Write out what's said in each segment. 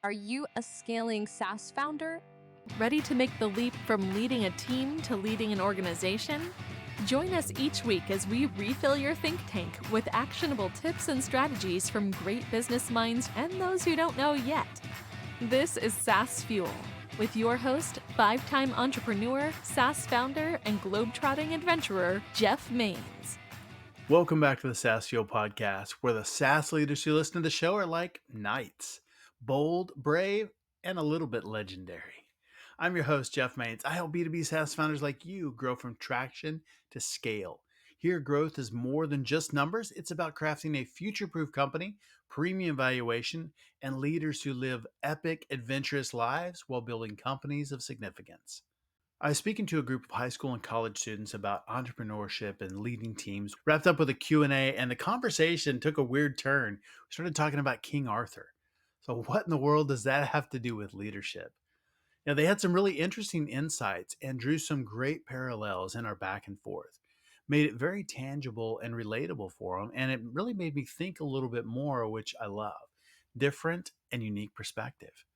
Are you a scaling SaaS founder? Ready to make the leap from leading a team to leading an organization? Join us each week as we refill your think tank with actionable tips and strategies from great business minds and those who don't know yet. This is SaaS Fuel with your host, 5-time entrepreneur, SaaS founder, and globetrotting adventurer, Jeff Maines. Welcome back to the SaaS Fuel podcast, where the SaaS leaders who listen to the show are like knights, bold, brave, and a little bit legendary. I'm your host, Jeff Maines. I help B2B SaaS founders like you grow from traction to scale. Here, growth is more than just numbers. It's about crafting a future-proof company, premium valuation, and leaders who live epic, adventurous lives while building companies of significance. I was speaking to a group of high school and college students about entrepreneurship and leading teams, wrapped up with a Q&A, and the conversation took a weird turn. We started talking about King Arthur. So what in the world does that have to do with leadership? Now, they had some really interesting insights and drew some great parallels in our back and forth. Made it very tangible and relatable for them, and it really made me think a little bit more, which I love. Different and unique perspective.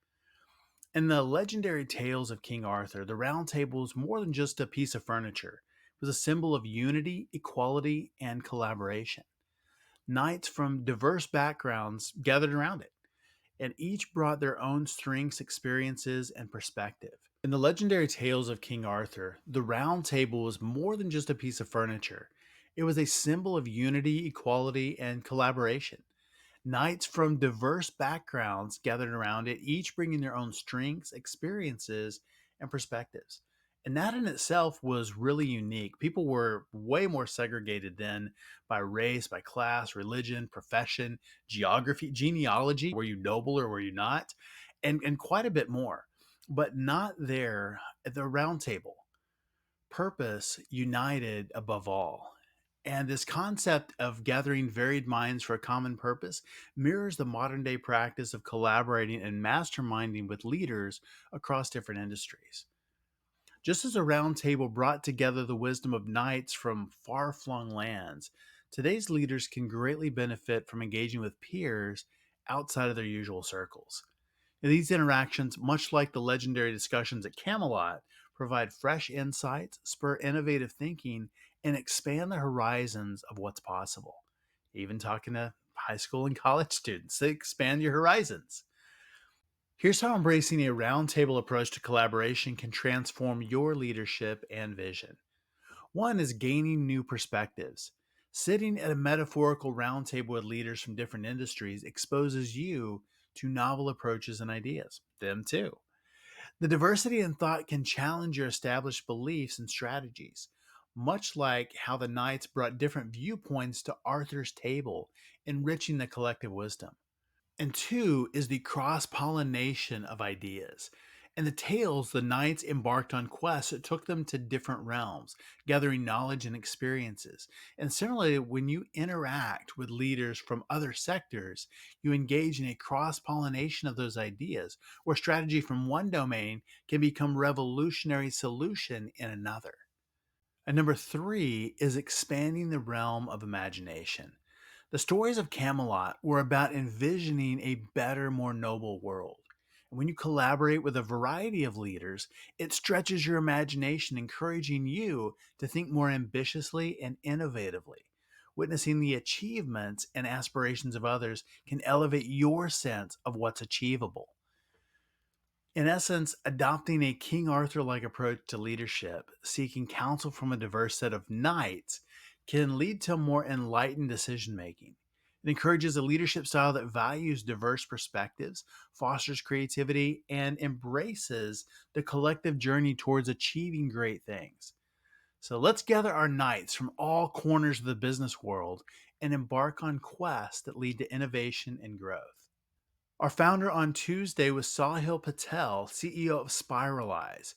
In the legendary tales of King Arthur, the Round Table was more than just a piece of furniture. It was a symbol of unity, equality, and collaboration. Knights from diverse backgrounds gathered around it, and each brought their own strengths, experiences, and perspective. In the legendary tales of King Arthur, the Round Table was more than just a piece of furniture. It was a symbol of unity, equality, and collaboration. Knights from diverse backgrounds gathered around it, each bringing their own strengths, experiences, and perspectives. And that in itself was really unique. People were way more segregated then by race, by class, religion, profession, geography, genealogy. Were you noble or were you not? And quite a bit more. But not there at the round table. Purpose united above all. And this concept of gathering varied minds for a common purpose mirrors the modern day practice of collaborating and masterminding with leaders across different industries. Just as a round table brought together the wisdom of knights from far flung lands, today's leaders can greatly benefit from engaging with peers outside of their usual circles. And these interactions, much like the legendary discussions at Camelot, provide fresh insights, spur innovative thinking, and expand the horizons of what's possible. Even talking to high school and college students, they expand your horizons. Here's how embracing a roundtable approach to collaboration can transform your leadership and vision. One is gaining new perspectives. Sitting at a metaphorical roundtable with leaders from different industries exposes you to novel approaches and ideas. Them too. The diversity in thought can challenge your established beliefs and strategies, much like how the knights brought different viewpoints to Arthur's table, enriching the collective wisdom. And two is the cross pollination of ideas. In the tales, the knights embarked on quests that took them to different realms, gathering knowledge and experiences. And similarly, when you interact with leaders from other sectors, you engage in a cross pollination of those ideas, where strategy from one domain can become revolutionary solution in another. And number three is expanding the realm of imagination. The stories of Camelot were about envisioning a better, more noble world. And when you collaborate with a variety of leaders, it stretches your imagination, encouraging you to think more ambitiously and innovatively. Witnessing the achievements and aspirations of others can elevate your sense of what's achievable. In essence, adopting a King Arthur like approach to leadership, seeking counsel from a diverse set of knights, can lead to more enlightened decision making. It encourages a leadership style that values diverse perspectives, fosters creativity, and embraces the collective journey towards achieving great things. So let's gather our knights from all corners of the business world and embark on quests that lead to innovation and growth. Our founder on Tuesday was Sahil Patel, CEO of Spiralize.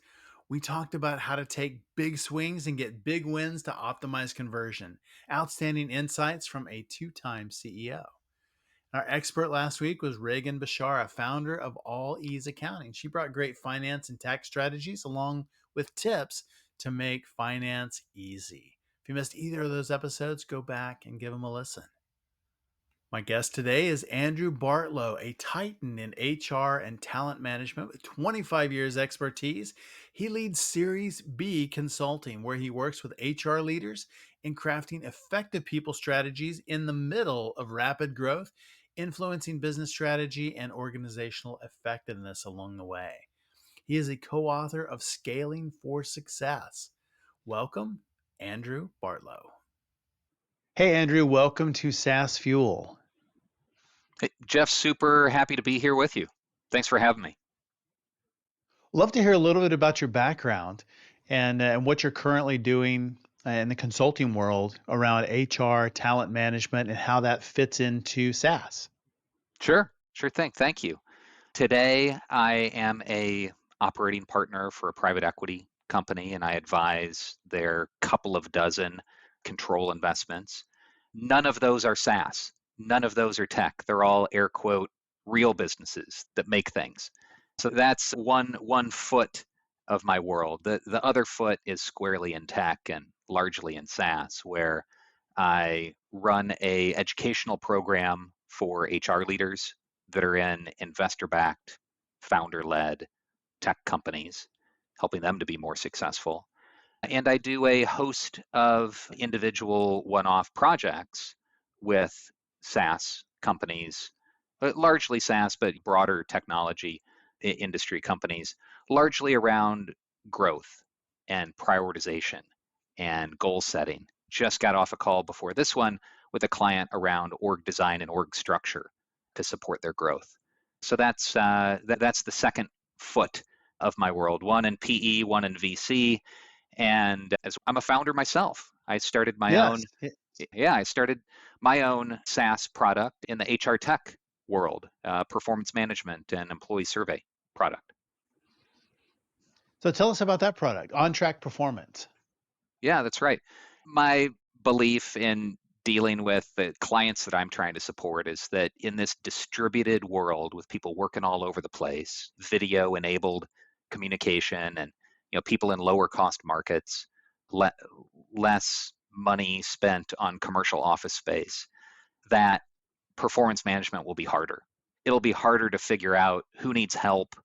We talked about how to take big swings and get big wins to optimize conversion. Outstanding insights from a two-time CEO. Our expert last week was Reagan Bashara, founder of All Ease Accounting. She brought great finance and tax strategies along with tips to make finance easy. If you missed either of those episodes, go back and give them a listen. My guest today is Andrew Bartlow, a titan in HR and talent management with 25 years expertise. He leads Series B Consulting, where he works with HR leaders in crafting effective people strategies in the middle of rapid growth, influencing business strategy and organizational effectiveness along the way. He is a co-author of Scaling for Success. Welcome, Andrew Bartlow. Hey, Andrew, welcome to SaaS Fuel. Hey, Jeff, super happy to be here with you. Thanks for having me. Love to hear a little bit about your background and what you're currently doing in the consulting world around HR, talent management, and how that fits into SaaS. Sure thing. Thank you. Today, I am a operating partner for a private equity company, and I advise their couple of dozen control investments. None of those are SaaS. None of those are tech. They're all air quote real businesses that make things. So that's one foot of my world. The other foot is squarely in tech and largely in SaaS, where I run a educational program for HR leaders that are in investor-backed, founder-led tech companies, helping them to be more successful. And I do a host of individual one-off projects with SaaS companies, largely SaaS, but broader technology industry companies, largely around growth and prioritization and goal setting. Just got off a call before this one with a client around org design and org structure to support their growth. So that's the second foot of my world. One in PE, one in VC, and as I'm a founder myself, I started my Yes. own. Yeah, I started my own SaaS product in the HR tech world, performance management and employee survey product. So tell us about that product, On Track Performance. Yeah, that's right. My belief in dealing with the clients that I'm trying to support is that in this distributed world with people working all over the place, video enabled communication and people in lower cost markets, le- less money spent on commercial office space, that performance management will be harder. It'll be harder to figure out who needs help,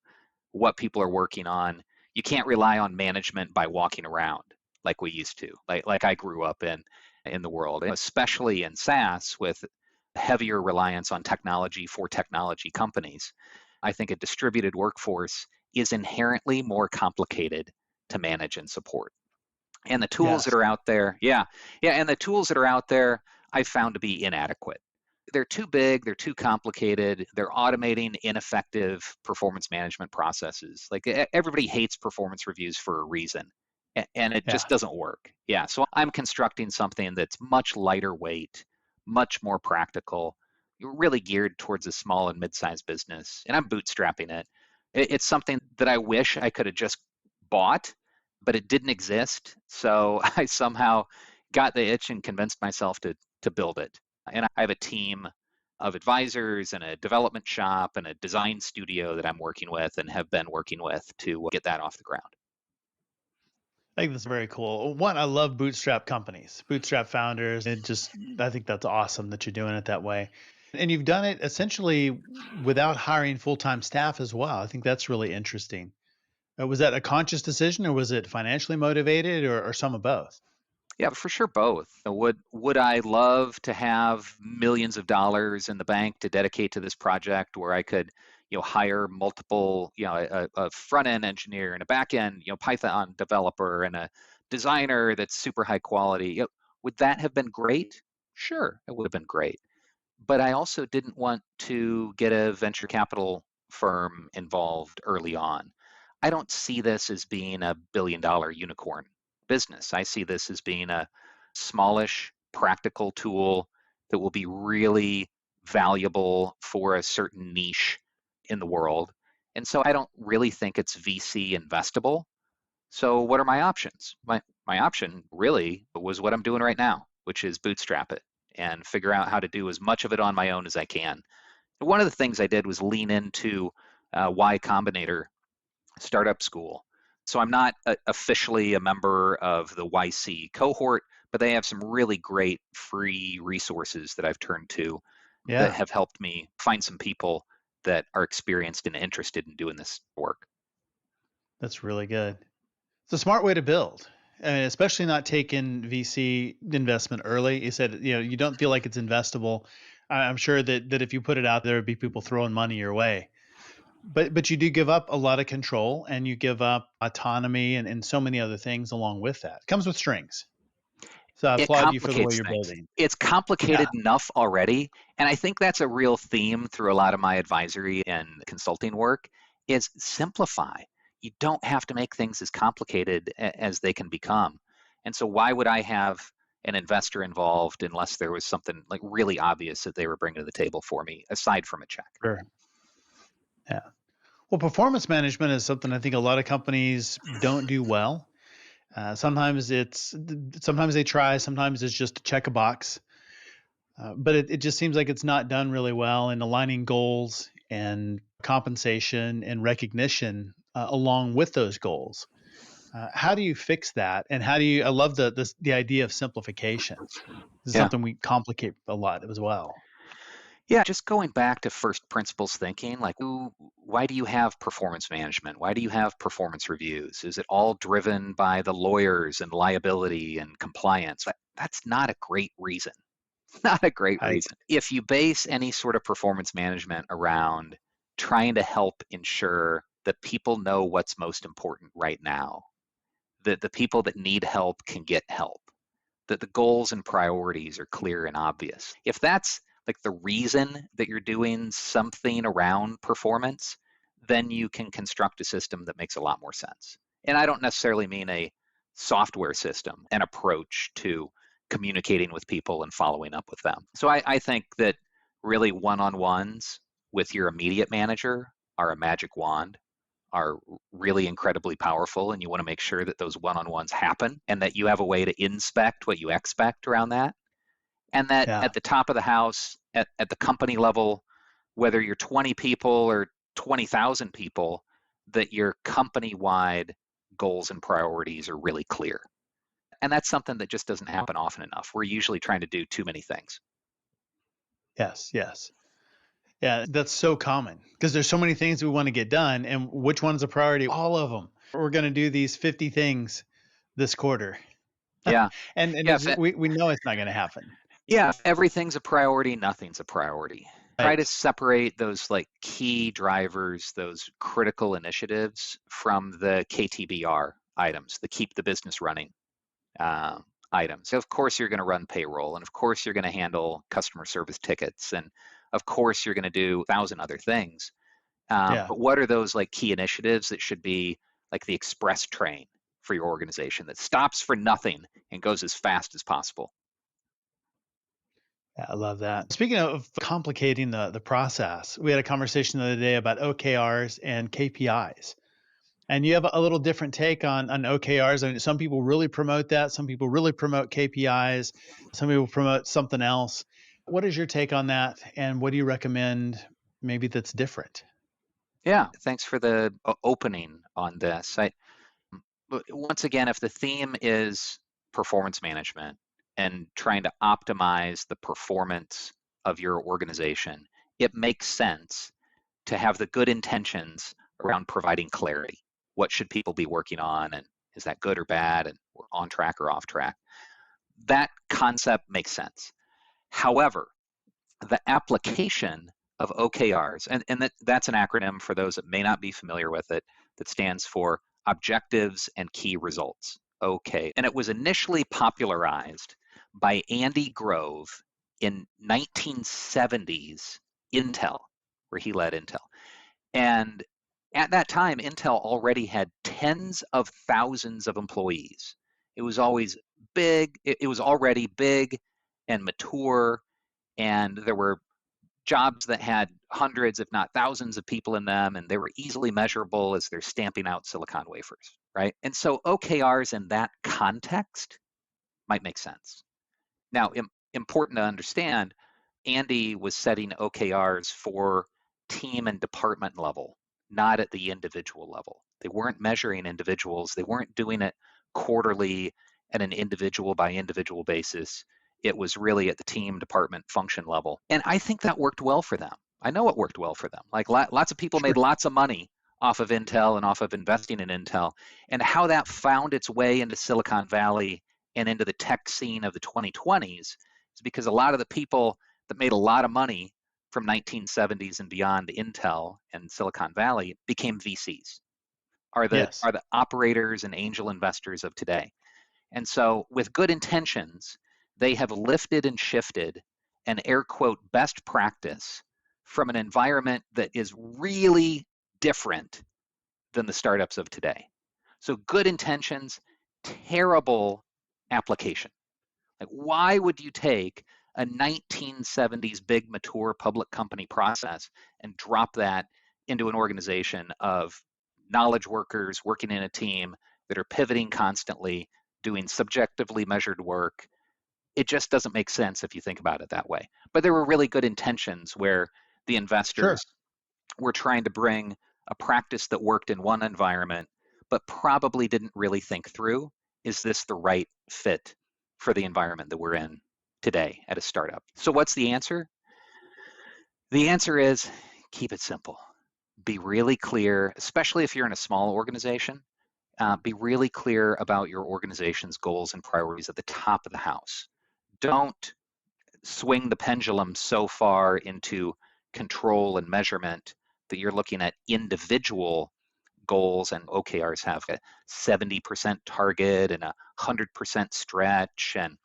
what people are working on. You can't rely on management by walking around like we used to, like I grew up in the world, especially in SaaS with heavier reliance on technology for technology companies. I think a distributed workforce is inherently more complicated to manage and support. And the tools that Yes. are out there, and the tools that are out there, I found to be inadequate. They're too big, they're too complicated, they're automating ineffective performance management processes. Like everybody hates performance reviews for a reason, and it just Yeah. doesn't work. Yeah, so I'm constructing something that's much lighter weight, much more practical, really geared towards a small and mid-sized business, and I'm bootstrapping it. It's something that I wish I could have just bought, but it didn't exist. So I somehow got the itch and convinced myself to build it. And I have a team of advisors and a development shop and a design studio that I'm working with and have been working with to get that off the ground. I think that's very cool. One, I love bootstrap companies, bootstrap founders. I think that's awesome that you're doing it that way. And you've done it essentially without hiring full-time staff as well. I think that's really interesting. Was that a conscious decision or was it financially motivated or some of both? Yeah, for sure, both. Would I love to have millions of dollars in the bank to dedicate to this project where I could, hire multiple, a front end engineer and a back end, Python developer and a designer that's super high quality? Would that have been great? Sure, it would have been great. But I also didn't want to get a venture capital firm involved early on. I don't see this as being a billion-dollar unicorn business. I see this as being a smallish, practical tool that will be really valuable for a certain niche in the world. And so I don't really think it's VC investable. So what are my options? My option really was what I'm doing right now, which is bootstrap it and figure out how to do as much of it on my own as I can. One of the things I did was lean into Y Combinator startup school. So I'm not officially a member of the YC cohort, but they have some really great free resources that I've turned to. that Yeah, have helped me find some people that are experienced and interested in doing this work. that's really good. It's a smart way to build, and especially not taking VC investment early. You said, you don't feel like it's investable. I'm sure that if you put it out there, would be people throwing money your way. But you do give up a lot of control, and you give up autonomy and so many other things along with that. It comes with strings. So I It applaud you for the way complicates you're things. building. It's Yeah, complicated enough already, and I think that's a real theme through a lot of my advisory and consulting work is simplify. You don't have to make things as complicated as they can become. And so why would I have an investor involved unless there was something like really obvious that they were bringing to the table for me aside from a check? sure. Yeah. Well, performance management is something I think a lot of companies don't do well. Sometimes they try, sometimes it's just to check a box. But it just seems like it's not done really well in aligning goals and compensation and recognition along with those goals. How do you fix that? And how do you? I love the idea of simplification. This is Yeah. something we complicate a lot as well. Yeah, just going back to first principles thinking, like, why do you have performance management? Why do you have performance reviews? Is it all driven by the lawyers and liability and compliance? That's not a great reason. Not a great I reason. If you base any sort of performance management around trying to help ensure that people know what's most important right now, that the people that need help can get help, that the goals and priorities are clear and obvious. If that's like the reason that you're doing something around performance, then you can construct a system that makes a lot more sense. And I don't necessarily mean a software system, an approach to communicating with people and following up with them. So I think that really one-on-ones with your immediate manager are a magic wand, are really incredibly powerful, and you want to make sure that those one-on-ones happen and that you have a way to inspect what you expect around that. And that yeah, at the top of the house, at the company level, whether you're 20 people or 20,000 people, that your company-wide goals and priorities are really clear. And that's something that just doesn't happen often enough. We're usually trying to do too many things. yes, yes. Yeah, that's so common because there's so many things we want to get done, and which one's a priority? All of them. We're going to do these 50 things this quarter, Yeah. and Yeah. If, we know it's not going to happen. Yeah, if everything's a priority, nothing's a priority. Try to Right. separate those like key drivers, those critical initiatives from the KTBR items, the keep the business running uh, items. So of course, you're going to run payroll, and of course, you're going to handle customer service tickets, and of course, you're going to do 1,000 other things. Yeah. But what are those like key initiatives that should be like the express train for your organization that stops for nothing and goes as fast as possible? Yeah, I love that. Speaking of complicating the process, we had a conversation the other day about OKRs and KPIs. And you have a little different take on OKRs. I mean, some people really promote that. Some people really promote KPIs. Some people promote something else. What is your take on that? And what do you recommend maybe that's different? Yeah, thanks for the opening on this. But once again, if the theme is performance management and trying to optimize the performance of your organization, it makes sense to have the good intentions around providing clarity. What should people be working on, and is that good or bad, and we're on track or off track? That concept makes sense. However, the application of OKRs, and that's an acronym for those that may not be familiar with it, that stands for Objectives and Key Results. Okay. And it was initially popularized by Andy Grove in 1970s Intel, where he led Intel. And at that time, Intel already had tens of thousands of employees. It was always big, it was already big and mature, and there were jobs that had hundreds, if not thousands, of people in them, and they were easily measurable as they're stamping out silicon wafers, right? And so OKRs in that context might make sense. Now, important to understand, Andy was setting OKRs for team and department level, not at the individual level. They weren't measuring individuals, they weren't doing it quarterly at an individual by individual basis. It was really at the team, department, function level. And I think that worked well for them. I know it worked well for them. Like lots of people made Sure. lots of money off of Intel and off of investing in Intel. And how that found its way into Silicon Valley and into the tech scene of the 2020s is because a lot of the people that made a lot of money from 1970s and beyond Intel and Silicon Valley became VCs, Yes. are the operators and angel investors of today. And so with good intentions, they have lifted and shifted an air quote best practice from an environment that is really different than the startups of today. So good intentions, terrible application. Like, why would you take a 1970s big mature public company process and drop that into an organization of knowledge workers working in a team that are pivoting constantly, doing subjectively measured work? It just doesn't make sense if you think about it that way. But there were really good intentions where the Sure. investors were trying to bring a practice that worked in one environment, but probably didn't really think through, is this the right fit for the environment that we're in today at a startup? So what's the answer? The answer is keep it simple. Be really clear, especially if you're in a small organization. Be really clear about your organization's goals and priorities at the top of the house. Don't swing the pendulum so far into control and measurement that you're looking at individual goals, and OKRs have a 70% target and a 100% stretch, and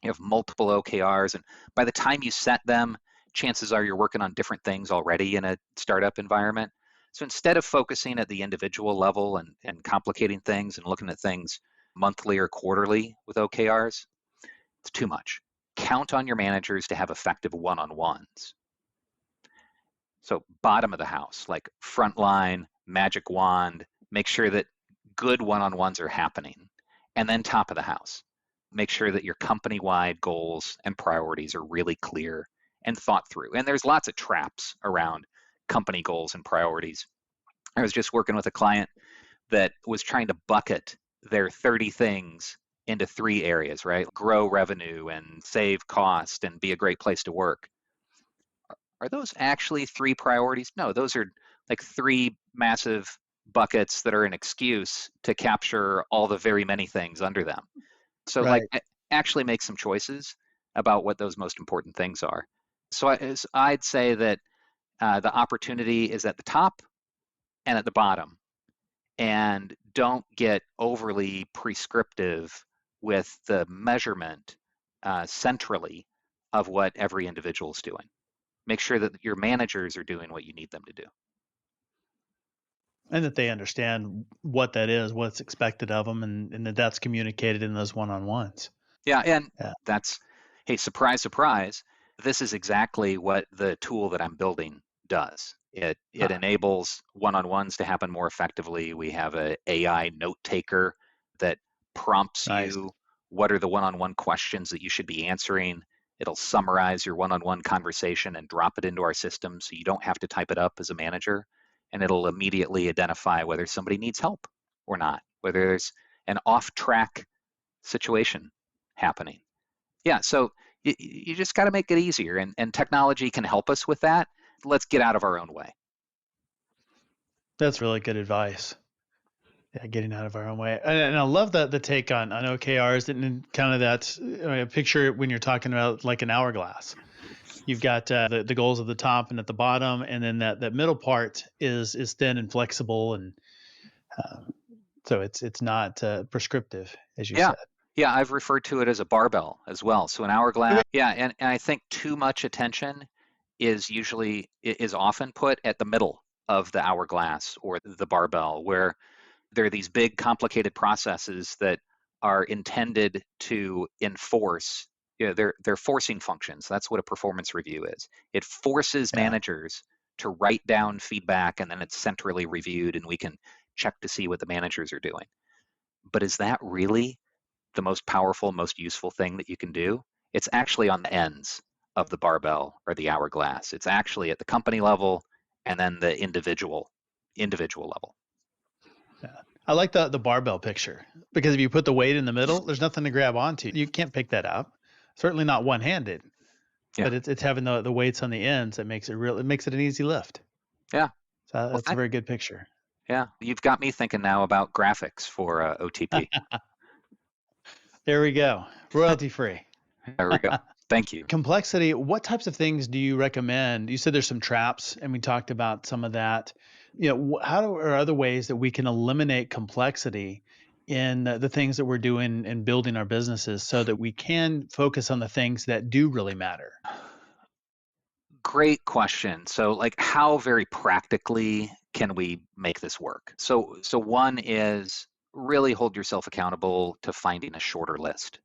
you have multiple OKRs. And by the time you set them, chances are you're working on different things already in a startup environment. So instead of focusing at the individual level and complicating things and looking at things monthly or quarterly with OKRs, it's too much. Count on your managers to have effective one-on-ones. So bottom of the house, like frontline, magic wand, make sure that good one-on-ones are happening. And then top of the house, make sure that your company-wide goals and priorities are really clear and thought through. And there's lots of traps around company goals and priorities. I was just working with a client that was trying to bucket their 30 things into 3 areas, right? Grow revenue and save cost and be a great place to work. Are those actually 3 priorities? No, those are like 3 massive buckets that are an excuse to capture all the very many things under them. So like Right. actually make some choices about what those most important things are. So I'd say that the opportunity is at the top and at the bottom, and don't get overly prescriptive with the measurement centrally of what every individual is doing. Make sure that your managers are doing what you need them to do. And that they understand what that is, what's expected of them, and that that's communicated in those one-on-ones. Yeah, and Yeah. that's, hey, surprise, surprise, this is exactly what the tool that I'm building does. It Ah, enables one-on-ones to happen more effectively. We have a AI note taker that prompts nice. you what are the one-on-one questions that you should be answering. It'll summarize your one-on-one conversation and drop it into our system so you don't have to type it up as a manager. And it'll immediately identify whether somebody needs help or not, whether there's an off-track situation happening. Yeah, so you just got to make it easier, and technology can help us with that. Let's get out of our own way. That's really good advice. Yeah, getting out of our own way. And I love the take on OKRs and kind of that picture when you're talking about like an hourglass. You've got the goals at the top and at the bottom, and then that middle part is thin and flexible, and uh, so it's not prescriptive, as you Yeah. said. Yeah, I've referred to it as a barbell as well. So an hourglass. Yeah, and I think too much attention is often put at the middle of the hourglass or the barbell, where there are these big complicated processes that are intended to enforce, they're forcing functions. That's what a performance review is. It forces Yeah. managers to write down feedback, and then it's centrally reviewed and we can check to see what the managers are doing. But is that really the most powerful, most useful thing that you can do? It's actually on the ends of the barbell or the hourglass. It's actually at the company level and then the individual level. Yeah. I like the barbell picture because if you put the weight in the middle, there's nothing to grab onto. You can't pick that up. Certainly not one-handed, Yeah. but it's having the weights on the ends that makes it makes it an easy lift. Yeah. So Well, that's a very good picture. yeah. You've got me thinking now about graphics for OTP. There we go. Royalty free. There we go. Thank you. Complexity, what types of things do you recommend? You said there's some traps, and we talked about some of that. Are other ways that we can eliminate complexity in the things that we're doing and building our businesses so that we can focus on the things that do really matter? Great question. So, like, how very practically can we make this work? So one is really hold yourself accountable to finding a shorter list,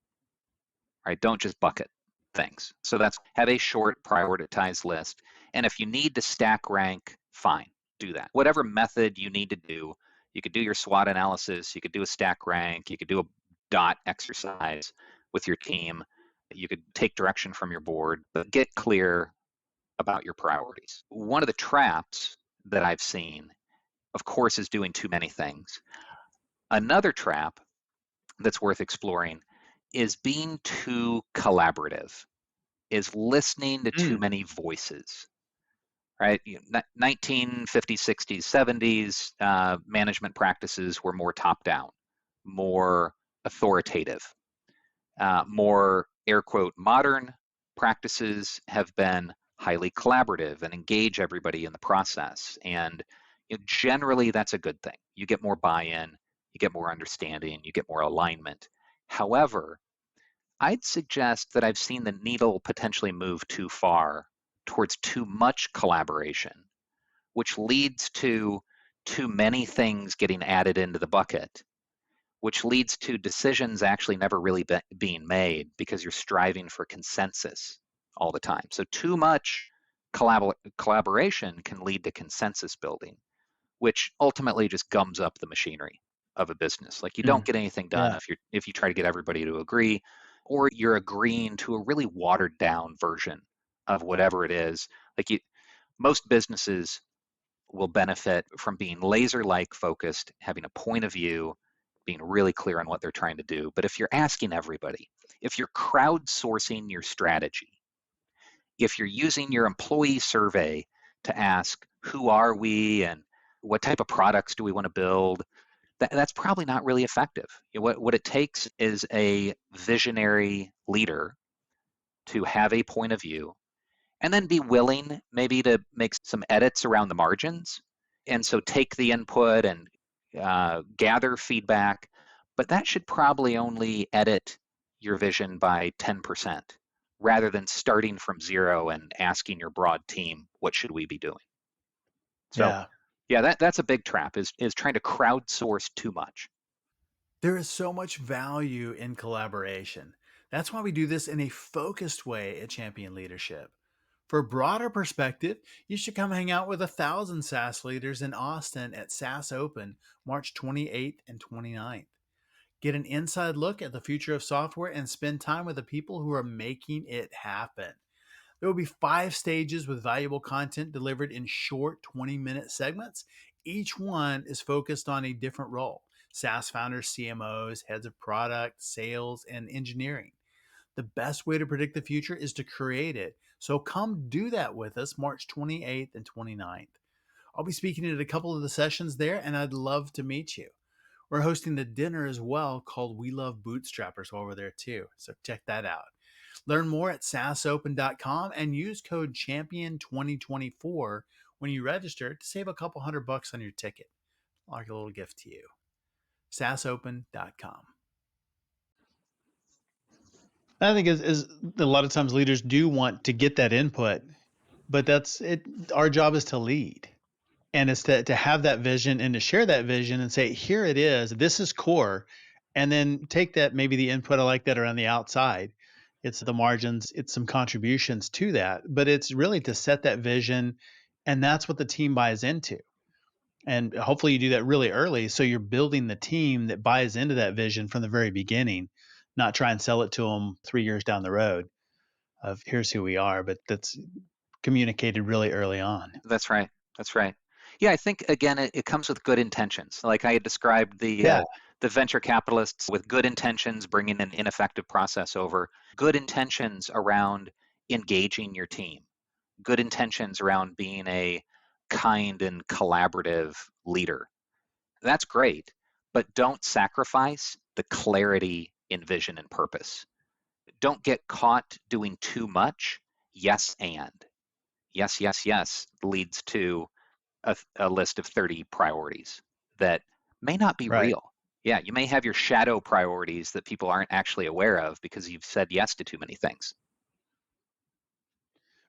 right? Don't just bucket things. So that's have a short prioritized list. And if you need to stack rank, fine, do that. Whatever method you need to do, you could do your SWOT analysis, you could do a stack rank, you could do a dot exercise with your team, you could take direction from your board, but get clear about your priorities. One of the traps that I've seen, of course, is doing too many things. Another trap that's worth exploring is being too collaborative, is listening to too Mm. many voices, right? 1950s, 60s, 70s, management practices were more top down, more authoritative, more air quote modern practices have been highly collaborative and engage everybody in the process. And generally, that's a good thing. You get more buy-in, you get more understanding, you get more alignment. However, I'd suggest that I've seen the needle potentially move too far towards too much collaboration, which leads to too many things getting added into the bucket, which leads to decisions actually never really being made because you're striving for consensus all the time. So too much collaboration can lead to consensus building, which ultimately just gums up the machinery of a business. Like you don't Mm. get anything done Yeah. if you try to get everybody to agree, or you're agreeing to a really watered down version of whatever it is. Like most businesses will benefit from being laser-like focused, having a point of view, being really clear on what they're trying to do. But if you're asking everybody, if you're crowdsourcing your strategy, if you're using your employee survey to ask who are we and what type of products do we want to build, that's probably not really effective. What it takes is a visionary leader to have a point of view and then be willing maybe to make some edits around the margins. And so take the input and gather feedback, but that should probably only edit your vision by 10% rather than starting from zero and asking your broad team, what should we be doing? So Yeah. yeah, that's a big trap is trying to crowdsource too much. There is so much value in collaboration. That's why we do this in a focused way at Champion Leadership. For a broader perspective, you should come hang out with 1,000 SaaS leaders in Austin at SaaS Open, March 28th and 29th. Get an inside look at the future of software and spend time with the people who are making it happen. There will be 5 stages with valuable content delivered in short 20-minute segments. Each one is focused on a different role: SaaS founders, CMOs, heads of product, sales, and engineering. The best way to predict the future is to create it. So come do that with us March 28th and 29th. I'll be speaking at a couple of the sessions there, and I'd love to meet you. We're hosting a dinner as well called We Love Bootstrappers while we're there too. So check that out. Learn more at saasopen.com and use code CHAMPION2024 when you register to save a couple $100 on your ticket. Like a little gift to you. saasopen.com. I think is a lot of times leaders do want to get that input, but that's it. Our job is to lead, and it's to have that vision and to share that vision and say, here it is, this is core, and then take that, maybe the input I like that around the outside. It's the margins, it's some contributions to that, but it's really to set that vision, and that's what the team buys into. And hopefully you do that really early, so you're building the team that buys into that vision from the very beginning, not try and sell it to them 3 years down the road of here's who we are, but that's communicated really early on. That's right. That's right. Yeah, I think again it comes with good intentions. Like I had described Yeah. The venture capitalists with good intentions bringing an ineffective process over, good intentions around engaging your team, good intentions around being a kind and collaborative leader. That's great, but don't sacrifice the clarity in vision and purpose. Don't get caught doing too much. Yes, and yes, yes, yes leads to a list of 30 priorities that may not be Right. real. Yeah, you may have your shadow priorities that people aren't actually aware of because you've said yes to too many things.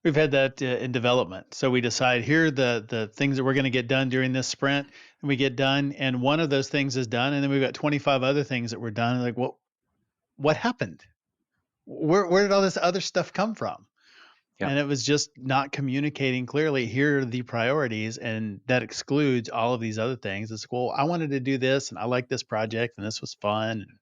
We've had that in development. So we decide here are the things that we're going to get done during this sprint, and we get done, and one of those things is done, and then we've got 25 other things that were done. Like, what happened? Where did all this other stuff come from? Yeah, And it was just not communicating clearly. Here are the priorities, and that excludes all of these other things. It's well, I wanted to do this, and I like this project, and this was fun. And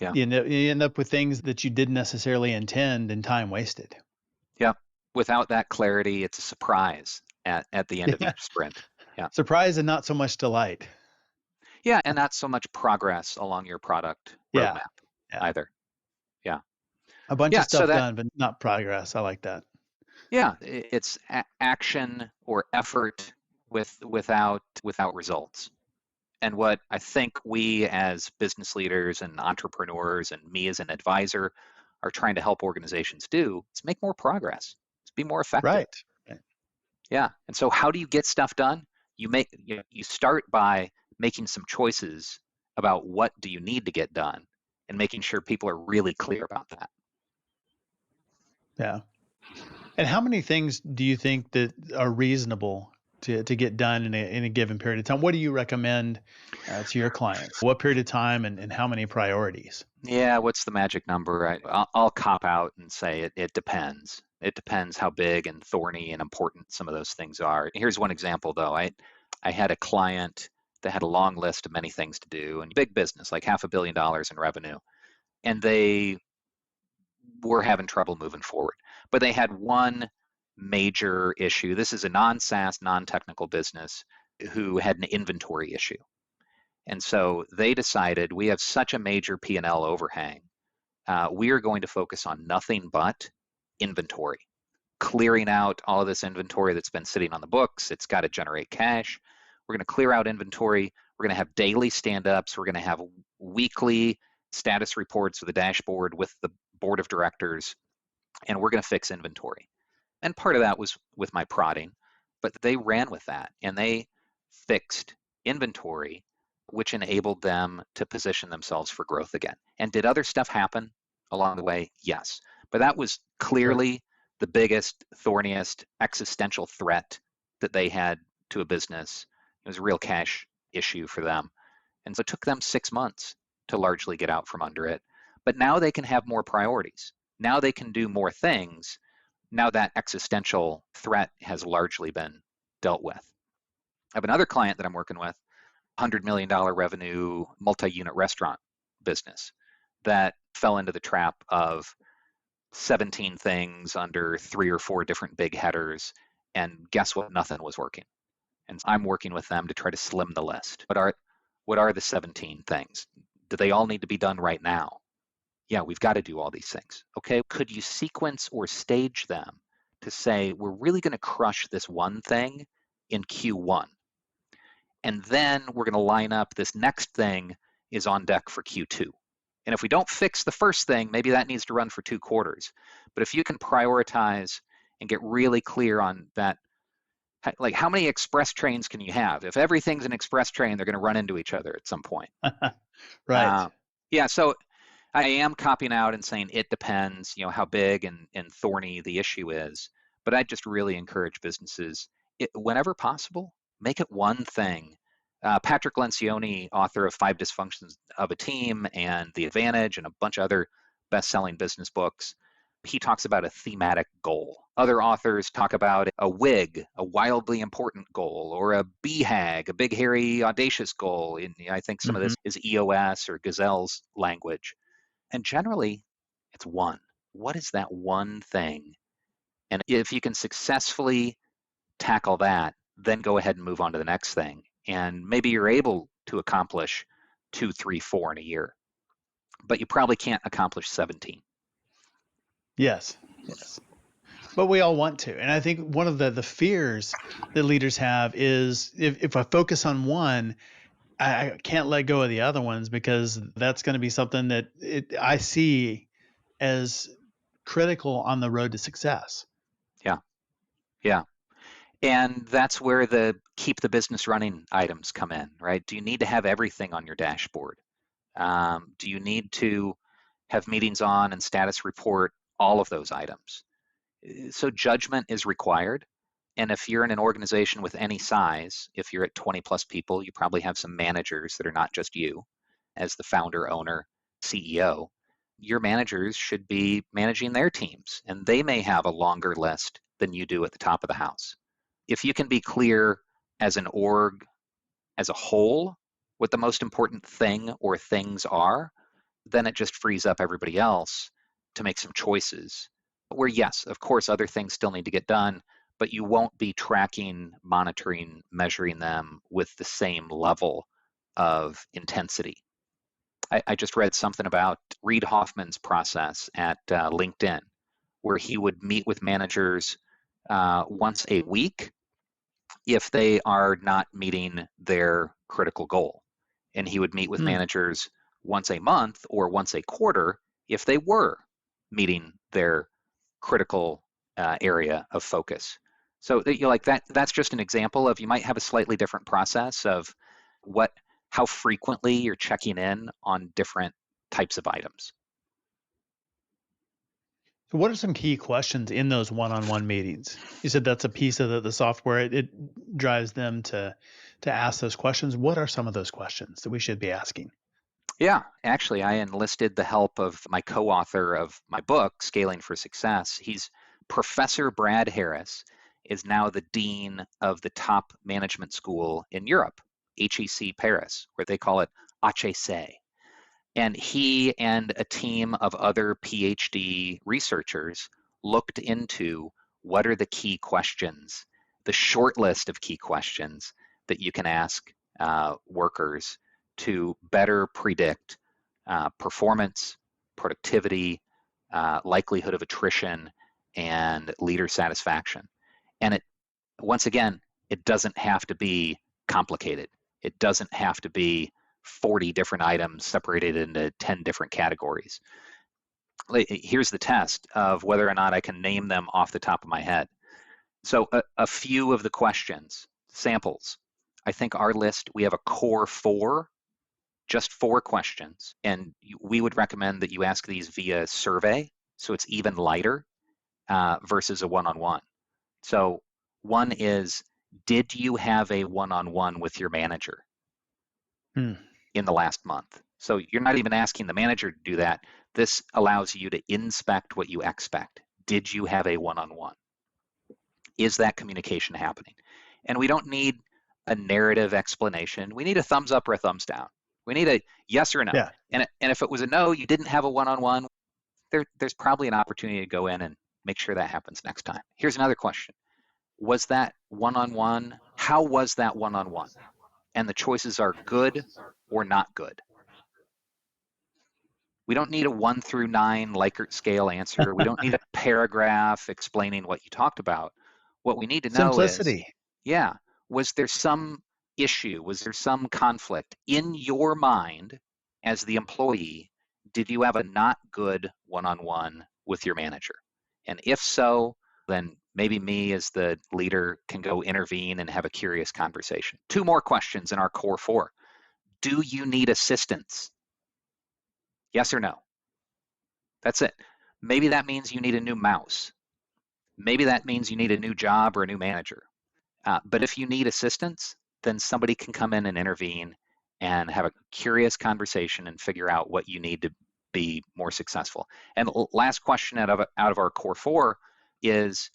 yeah, you end up with things that you didn't necessarily intend, and time wasted. yeah. Without that clarity, it's a surprise at the end of Yeah, each sprint. Yeah. surprise and not so much delight. Yeah, and not so much progress along your product Yeah, roadmap yeah. either. Yeah. A bunch of Yeah, so stuff that done, but not progress. I like that. yeah, it's action or effort without results. And what I think we as business leaders and entrepreneurs and me as an advisor are trying to help organizations do is make more progress, is be more effective. Right. Right. Yeah. And so how do you get stuff done? You start by making some choices about what do you need to get done and making sure people are really clear about that. Yeah. And how many things do you think that are reasonable to get done in a given period of time? What do you recommend to your clients? What period of time and how many priorities? Yeah, what's the magic number? I'll cop out and say it depends. It depends how big and thorny and important some of those things are. Here's one example, though. I had a client that had a long list of many things to do and big business, like $500 million in revenue, and they were having trouble moving forward. But they had one major issue. This is a non-SaaS, non-technical business who had an inventory issue. And so they decided we have such a major P&L overhang. We are going to focus on nothing but inventory, clearing out all of this inventory that's been sitting on the books. It's got to generate cash. We're going to clear out inventory. We're going to have daily stand-ups. We're going to have weekly status reports with a dashboard with the board of directors, and we're going to fix inventory. And part of that was with my prodding, but they ran with that and they fixed inventory, which enabled them to position themselves for growth again. And did other stuff happen along the way? Yes. But that was Sure. clearly the biggest, thorniest existential threat that they had to a business. It was a real cash issue for them. And so it took them 6 months to largely get out from under it. But now they can have more priorities. Now they can do more things. Now that existential threat has largely been dealt with. I have another client that I'm working with, $100 million revenue, multi-unit restaurant business that fell into the trap of 17 things under 3 or 4 different big headers. And guess what? Nothing was working. And I'm working with them to try to slim the list. What are the 17 things? Do they all need to be done right now? Yeah, we've got to do all these things. Okay, could you sequence or stage them to say, we're really going to crush this one thing in Q1. And then we're going to line up this next thing is on deck for Q2. And if we don't fix the first thing, maybe that needs to run for 2 quarters. But if you can prioritize and get really clear on that, like how many express trains can you have? If everything's an express train, they're going to run into each other at some point. Right. Yeah, so I am copying out and saying it depends, how big and thorny the issue is. But I just really encourage businesses, whenever possible, make it one thing. Patrick Lencioni, author of 5 Dysfunctions of a Team and The Advantage and a bunch of other best-selling business books, he talks about a thematic goal. Other authors talk about a WIG, a wildly important goal, or a BHAG, a big, hairy, audacious goal. I think some of Hmm. this is EOS or Gazelle's language. And generally, it's one. What is that one thing? And if you can successfully tackle that, then go ahead and move on to the next thing. And maybe you're able to accomplish 2, 3, 4 in a year, but you probably can't accomplish 17. Yes. Yes. But we all want to. And I think one of the fears that leaders have is if I focus on one, I can't let go of the other ones because that's going to be something that I see as critical on the road to success. Yeah. Yeah. And that's where the keep the business running items come in, right? Do you need to have everything on your dashboard? Do you need to have meetings on and status report all of those items? So judgment is required. And if you're in an organization with any size, if you're at 20 plus people, you probably have some managers that are not just you as the founder, owner, CEO. Your managers should be managing their teams, and they may have a longer list than you do at the top of the house. If you can be clear as an org as a whole what the most important thing or things are, then it just frees up everybody else to make some choices where, yes, of course, other things still need to get done, but you won't be tracking, monitoring, measuring them with the same level of intensity. I just read something about Reid Hoffman's process at LinkedIn, where he would meet with managers once a week if they are not meeting their critical goal. And he would meet with managers once a month or once a quarter if they were meeting their critical area of focus. So that's just an example of, you might have a slightly different process of how frequently you're checking in on different types of items. So what are some key questions in those one-on-one meetings? You said that's a piece of the software. It drives them to ask those questions. What are some of those questions that we should be asking? Yeah, actually, I enlisted the help of my co-author of my book, Scaling for Success. He's Professor Brad Harris, is now the dean of the top management school in Europe, HEC Paris, where they call it HEC. And he and a team of other PhD researchers looked into what are the key questions, the short list of key questions that you can ask workers to better predict performance, productivity, likelihood of attrition, and leader satisfaction. And once again, it doesn't have to be complicated. It doesn't have to be 40 different items separated into 10 different categories. Here's the test of whether or not I can name them off the top of my head. So a few of the questions, samples. I think our list, we have a core 4, just 4 questions. And we would recommend that you ask these via survey, so it's even lighter versus a one-on-one. So one is, did you have a one-on-one with your manager in the last month? So you're not even asking the manager to do that. This allows you to inspect what you expect. Did you have a one-on-one? Is that communication happening? And we don't need a narrative explanation. We need a thumbs up or a thumbs down. We need a yes or a no. Yeah. And if it was a no, you didn't have a one-on-one, there's probably an opportunity to go in and make sure that happens next time. Here's another question. Was that one-on-one? How was that one-on-one? And the choices are good or not good. We don't need a 1 through 9 Likert scale answer. We don't need a paragraph explaining what you talked about. What we need to know is, simplicity. was there some issue? Was there some conflict in your mind as the employee? Did you have a not good one-on-one with your manager? And if so, then maybe me as the leader can go intervene and have a curious conversation. 2 more questions in our core 4. Do you need assistance? Yes or no? That's it. Maybe that means you need a new mouse. Maybe that means you need a new job or a new manager. But if you need assistance, then somebody can come in and intervene and have a curious conversation and figure out what you need to be more successful. And the last question out of our core 4 is,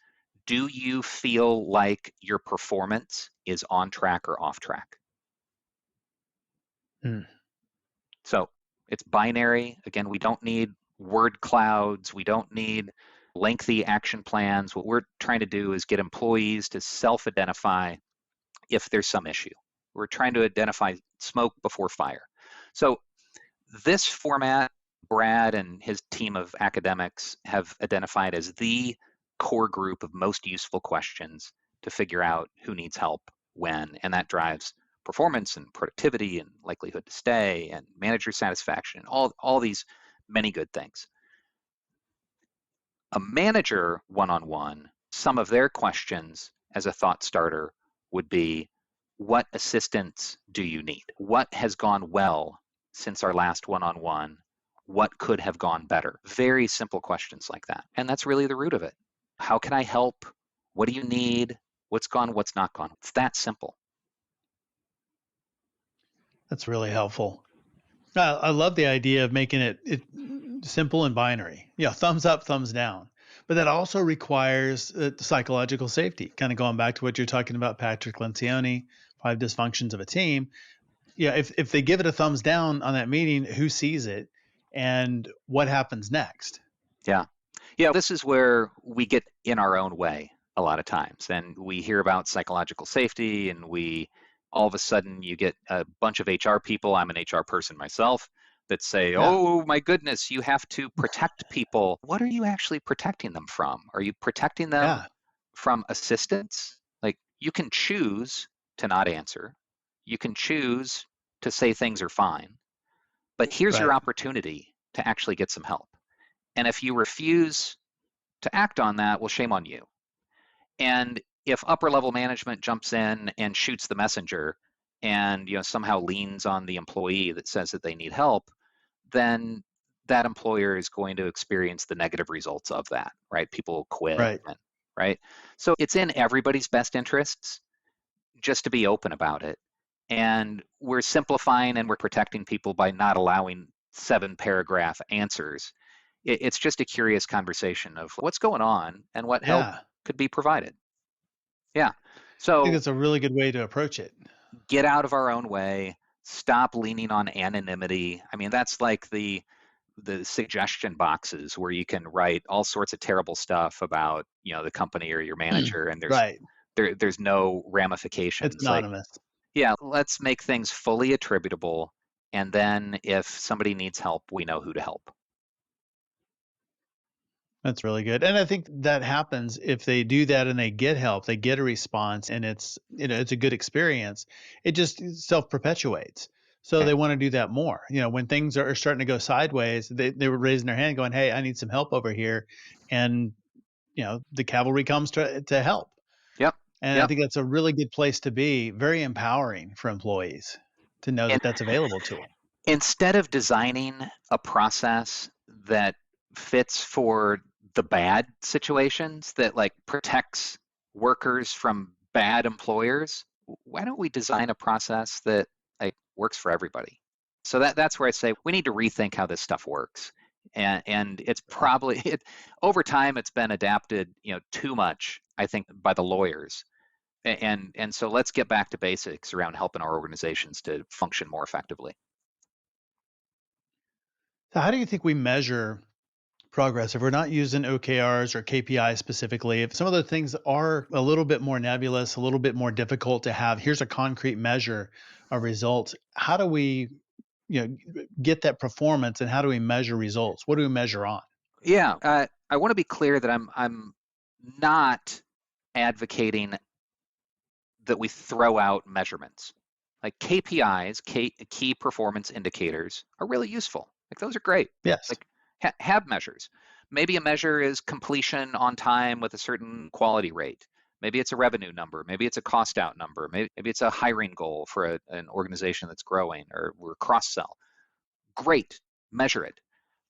do you feel like your performance is on track or off track? So it's binary. Again, we don't need word clouds. We don't need lengthy action plans. What we're trying to do is get employees to self-identify if there's some issue. We're trying to identify smoke before fire. So this format, Brad and his team of academics have identified as the core group of most useful questions to figure out who needs help when, and that drives performance and productivity and likelihood to stay and manager satisfaction, all these many good things. A manager one-on-one, some of their questions as a thought starter would be, what assistance do you need? What has gone well since our last one-on-one? What could have gone better? Very simple questions like that. And that's really the root of it. How can I help? What do you need? What's gone? What's not gone? It's that simple. That's really helpful. I love the idea of making it simple and binary. Thumbs up, thumbs down. But that also requires psychological safety. Kind of going back to what you're talking about, Patrick Lencioni, 5 dysfunctions of a team. If they give it a thumbs down on that meeting, who sees it and what happens next? Yeah. This is where we get in our own way a lot of times. And we hear about psychological safety, and all of a sudden you get a bunch of HR people. I'm an HR person myself, that say, oh my goodness, you have to protect people. What are you actually protecting them from? Are you protecting them from assistance? Like, you can choose to not answer. You can choose to say things are fine. But here's your opportunity to actually get some help. And if you refuse to act on that, well, shame on you. And if upper level management jumps in and shoots the messenger and somehow leans on the employee that says that they need help, then that employer is going to experience the negative results of that, right? People will quit, right? So it's in everybody's best interests just to be open about it. And we're simplifying and we're protecting people by not allowing 7-paragraph answers. It's just a curious conversation of what's going on and what help could be provided. So I think it's a really good way to approach it. Get out of our own way. Stop leaning on anonymity. I mean, that's like the suggestion boxes where you can write all sorts of terrible stuff about the company or your manager, and there's no ramifications. It's anonymous. Let's make things fully attributable, and then if somebody needs help, we know who to help. That's really good. And I think that happens if they do that and they get help, they get a response, and it's a good experience. It just self-perpetuates. So they want to do that more. When things are starting to go sideways, they were raising their hand going, hey, I need some help over here. And the cavalry comes to help. And I think that's a really good place to be. Very empowering for employees to know that that's available to them. Instead of designing a process that fits for the bad situations, that like protects workers from bad employers, why don't we design a process that like works for everybody? So that's where I say we need to rethink how this stuff works. And it's probably over time it's been adapted too much, I think, by the lawyers. And so let's get back to basics around helping our organizations to function more effectively. So how do you think we measure progress if we're not using OKRs or KPIs specifically? If some of the things are a little bit more nebulous, a little bit more difficult to have, here's a concrete measure of results. How do we get that performance, and how do we measure results? What do we measure on? I want to be clear that I'm not advocating that we throw out measurements. Like KPIs, key performance indicators, are really useful. Like, those are great. Yes. Like, have measures. Maybe a measure is completion on time with a certain quality rate. Maybe it's a revenue number. Maybe it's a cost out number. Maybe it's a hiring goal for an organization that's growing, or we're cross-sell. Great, measure it.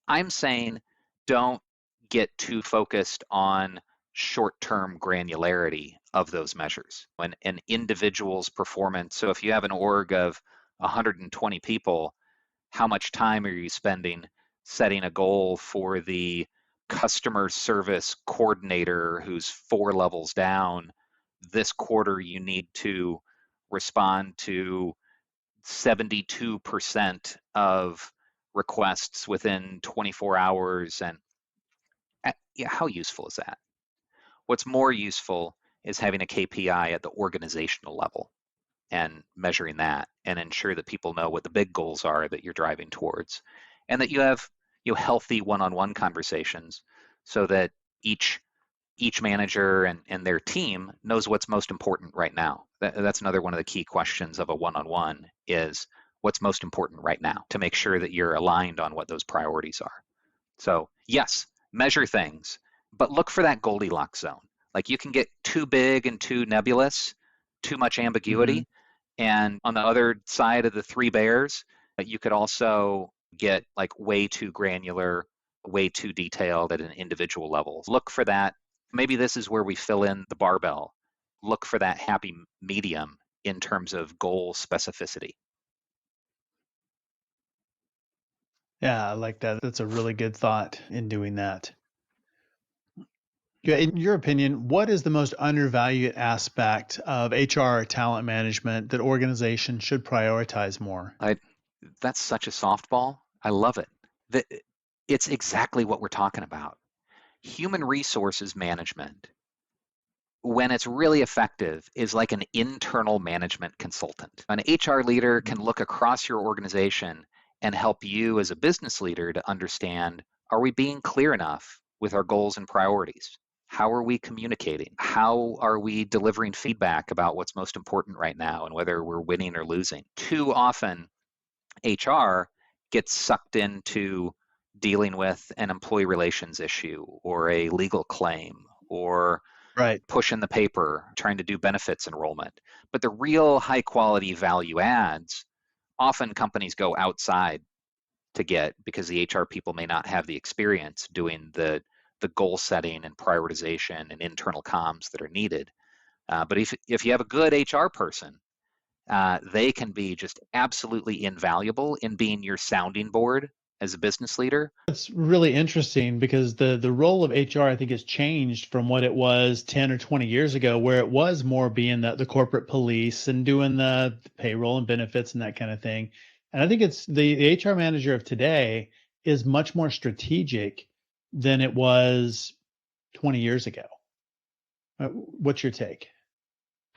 I'm saying don't get too focused on short-term granularity of those measures. When an individual's performance, so if you have an org of 120 people, how much time are you spending setting a goal for the customer service coordinator who's 4 levels down? This quarter you need to respond to 72% of requests within 24 hours. And how useful is that? What's more useful is having a KPI at the organizational level. and measuring that and ensure that people know what the big goals are that you're driving towards, and that you have healthy one-on-one conversations so that each manager and their team knows what's most important right now. That's another one of the key questions of a one-on-one is what's most important right now to make sure that you're aligned on what those priorities are. So yes, measure things, but look for that Goldilocks zone. Like you can get too big and too nebulous, too much Hmm. ambiguity. And on the other side of the three bears, you could also get like way too granular, way too detailed at an individual level. Look for that. Maybe this is where we fill in the barbell. Look for that happy medium in terms of goal specificity. Yeah, I like that. That's a really good thought in doing that. Yeah, in your opinion, what is the most undervalued aspect of HR or talent management that organizations should prioritize more? I, that's such a softball. I love it. The, it's exactly what we're talking about. Human resources management, when it's really effective, is like an internal management consultant. An HR leader can look across your organization and help you as a business leader to understand, are we being clear enough with our goals and priorities? How are we communicating? How are we delivering feedback about what's most important right now and whether we're winning or losing? Too often, HR gets sucked into dealing with an employee relations issue or a legal claim or Right. pushing the paper, trying to do benefits enrollment. But the real high quality value adds, often companies go outside to get because the HR people may not have the experience doing the goal setting and prioritization and internal comms that are needed. But if you have a good HR person, they can be just absolutely invaluable in being your sounding board as a business leader. It's really interesting because the role of HR I think has changed from what it was 10 or 20 years ago, where it was more being the corporate police and doing the payroll and benefits and that kind of thing. And I think it's the HR manager of today is much more strategic than it was 20 years ago. What's your take?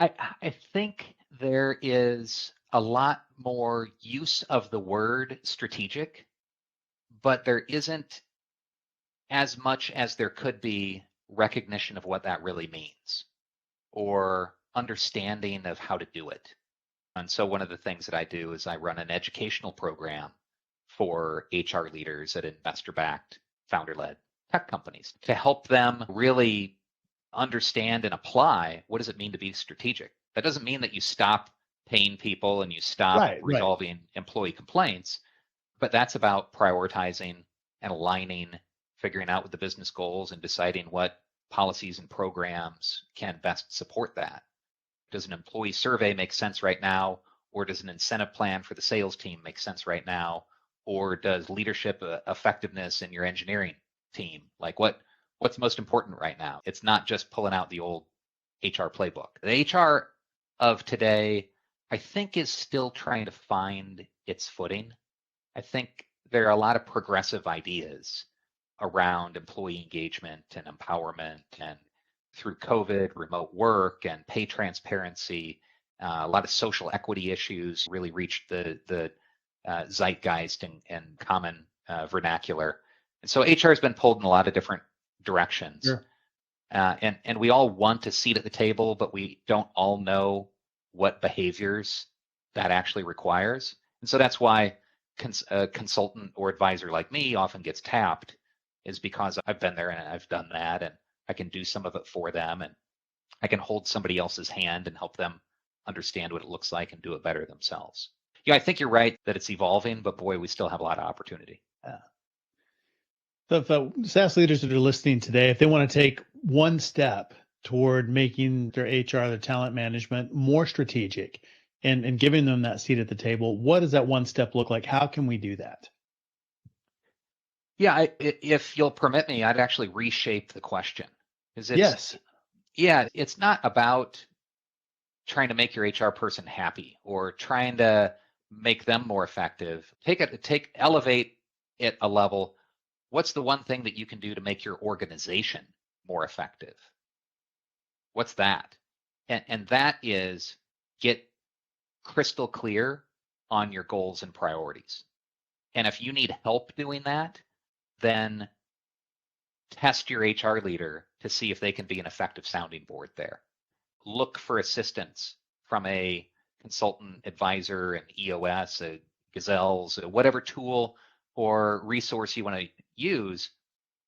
I think there is a lot more use of the word strategic, but there isn't as much as there could be recognition of what that really means or understanding of how to do it. And so one of the things that I do is I run an educational program for HR leaders at investor-backed, founder-led tech companies to help them really understand and apply what does it mean to be strategic. That doesn't mean that you stop paying people and you stop Right, right. resolving employee complaints, but that's about prioritizing and aligning, figuring out what the business goals and deciding what policies and programs can best support that. Does an employee survey make sense right now? Or does an incentive plan for the sales team make sense right now? Or does leadership effectiveness in your engineering team? Like what's most important right now? It's not just pulling out the old HR playbook. The HR of today, I think, is still trying to find its footing. I think there are a lot of progressive ideas around employee engagement and empowerment, and through COVID, remote work and pay transparency, a lot of social equity issues really reached the zeitgeist and common vernacular. And so HR has been pulled in a lot of different directions. Sure. And we all want a seat at the table, but we don't all know what behaviors that actually requires. And so that's why a consultant or advisor like me often gets tapped, is because I've been there and I've done that, and I can do some of it for them, and I can hold somebody else's hand and help them understand what it looks like and do it better themselves. Yeah, I think you're right that it's evolving, but boy, we still have a lot of opportunity. Yeah. So if SaaS leaders that are listening today, if they want to take one step toward making their HR, their talent management more strategic and giving them that seat at the table, what does that one step look like? How can we do that? Yeah, if you'll permit me, I'd actually reshape the question. Because Yes. it's not about trying to make your HR person happy or trying to make them more effective. Elevate it a level. What's the one thing that you can do to make your organization more effective? What's that? And that is get crystal clear on your goals and priorities. And if you need help doing that, then test your HR leader to see if they can be an effective sounding board there. Look for assistance from a consultant, advisor, an EOS, a Gazelles, whatever tool or resource you want to use.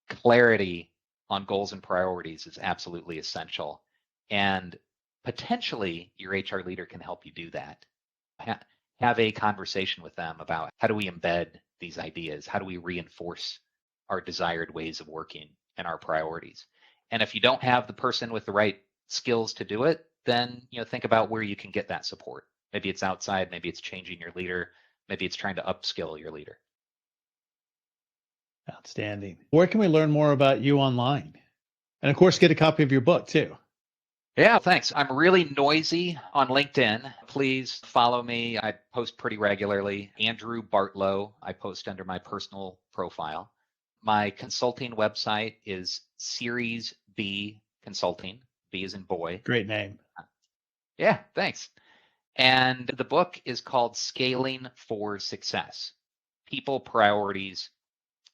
Clarity on goals and priorities is absolutely essential. And potentially your HR leader can help you do that. Have a conversation with them about how do we embed these ideas? How do we reinforce our desired ways of working and our priorities? And if you don't have the person with the right skills to do it, then think about where you can get that support. Maybe it's outside, maybe it's changing your leader, maybe it's trying to upskill your leader. Outstanding. Where can we learn more about you online? And of course, get a copy of your book too. Yeah, thanks. I'm really noisy on LinkedIn. Please follow me. I post pretty regularly. Andrew Bartlow, I post under my personal profile. My consulting website is Series B Consulting. B is in boy. Great name. Yeah, thanks. And the book is called Scaling for Success: People Priorities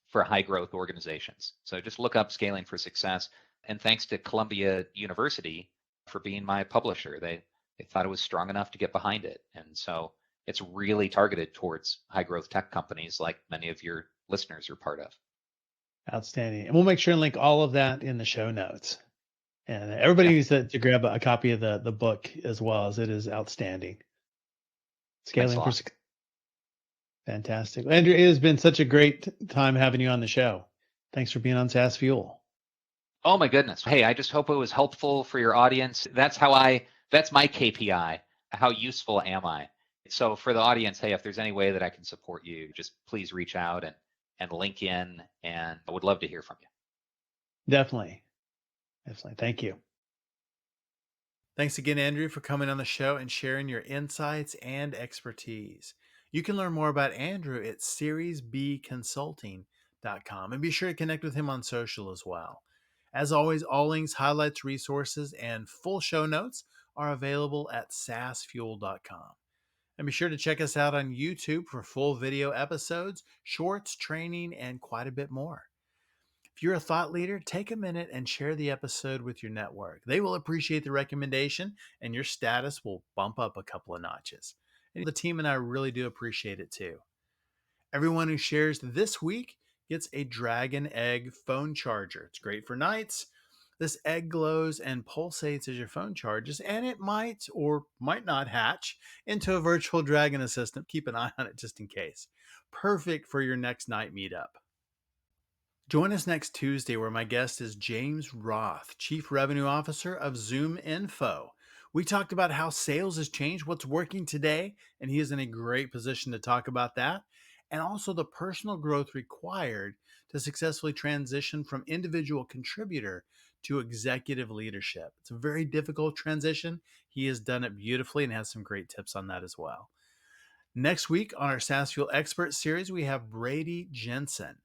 for High Growth Organizations. So just look up Scaling for Success. And thanks to Columbia University for being my publisher. They thought it was strong enough to get behind it. And so it's really targeted towards high growth tech companies like many of your listeners are part of. Outstanding. And we'll make sure and link all of that in the show notes. And everybody needs to grab a copy of the book as well, as it is outstanding. Scaling for Success. Fantastic. Andrew, it has been such a great time having you on the show. Thanks for being on SaaS Fuel. Oh my goodness. Hey, I just hope it was helpful for your audience. That's my KPI. How useful am I? So for the audience, hey, if there's any way that I can support you, just please reach out and link in, and I would love to hear from you. Definitely. Thank you. Thanks again, Andrew, for coming on the show and sharing your insights and expertise. You can learn more about Andrew at seriesbconsulting.com, and be sure to connect with him on social as well. As always, all links, highlights, resources, and full show notes are available at saasfuel.com. And be sure to check us out on YouTube for full video episodes, shorts, training, and quite a bit more. If you're a thought leader, take a minute and share the episode with your network. They will appreciate the recommendation, and your status will bump up a couple of notches. And the team and I really do appreciate it too. Everyone who shares this week gets a Dragon Egg phone charger. It's great for nights. This egg glows and pulsates as your phone charges, and it might or might not hatch into a virtual dragon assistant. Keep an eye on it just in case. Perfect for your next night meetup. Join us next Tuesday, where my guest is James Roth, Chief Revenue Officer of Zoom Info. We talked about how sales has changed, what's working today, and he is in a great position to talk about that, and also the personal growth required to successfully transition from individual contributor to executive leadership. It's a very difficult transition. He has done it beautifully and has some great tips on that as well. Next week on our SaaS Fuel Expert Series, we have Brady Jensen,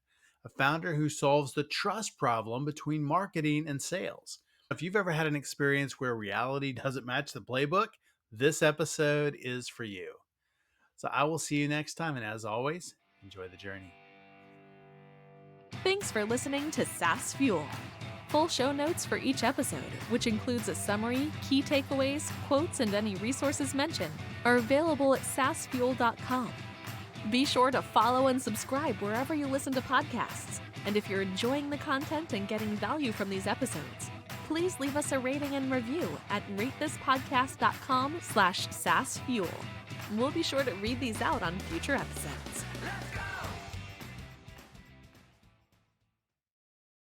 a founder who solves the trust problem between marketing and sales. If you've ever had an experience where reality doesn't match the playbook, this episode is for you. So I will see you next time, and as always, enjoy the journey. Thanks for listening to SaaS Fuel. Full show notes for each episode, which includes a summary, key takeaways, quotes, and any resources mentioned, are available at saasfuel.com. Be sure to follow and subscribe wherever you listen to podcasts. And if you're enjoying the content and getting value from these episodes, please leave us a rating and review at ratethispodcast.com/saasfuel. We'll be sure to read these out on future episodes.